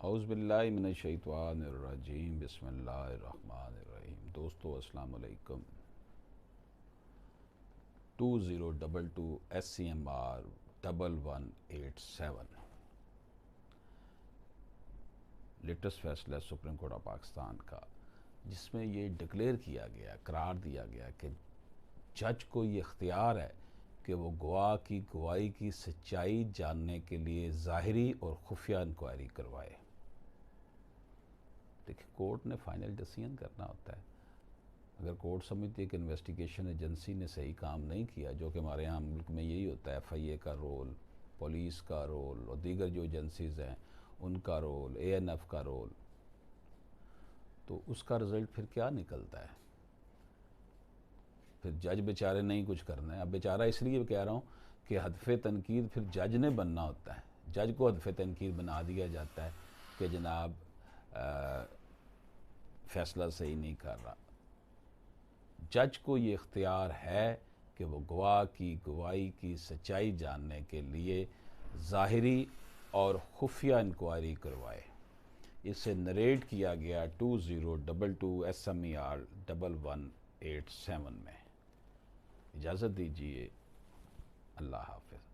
اعوذ باللہ من الشیطان الرجیم، بسم اللہ الرحمن الرحیم۔ دوستو السلام علیکم۔ 2022 SCMR 1187 لیٹسٹ فیصلہ ہے سپریم کورٹ آف پاکستان کا، جس میں یہ ڈکلیئر کیا گیا، قرار دیا گیا کہ جج کو یہ اختیار ہے کہ وہ گواہ کی گواہی کی سچائی جاننے کے لیے ظاہری اور خفیہ انکوائری کروائے۔ دیکھیں، کورٹ نے فائنل ڈیسیژن کرنا ہوتا ہے۔ اگر کورٹ سمجھتی ہے کہ انویسٹیگیشن ایجنسی نے صحیح کام نہیں کیا، جو کہ ہمارے یہاں ملک میں یہی ہوتا ہے، FIA کا رول، پولیس کا رول اور دیگر جو ایجنسیز ہیں ان کا رول، ANF کا رول، تو اس کا رزلٹ پھر کیا نکلتا ہے؟ پھر جج بیچارے نہیں کچھ کرنا ہے۔ اب بیچارہ اس لیے کہہ رہا ہوں کہ ہدف تنقید پھر جج نے بننا ہوتا ہے۔ جج کو ہدف تنقید بنا دیا جاتا ہے کہ جناب فیصلہ صحیح نہیں کر رہا۔ جج کو یہ اختیار ہے کہ وہ گواہ کی گواہی کی سچائی جاننے کے لیے ظاہری اور خفیہ انکوائری کروائے۔ اسے نریٹ کیا گیا 2022 SMER 1187 میں۔ اجازت دیجیے، اللہ حافظ۔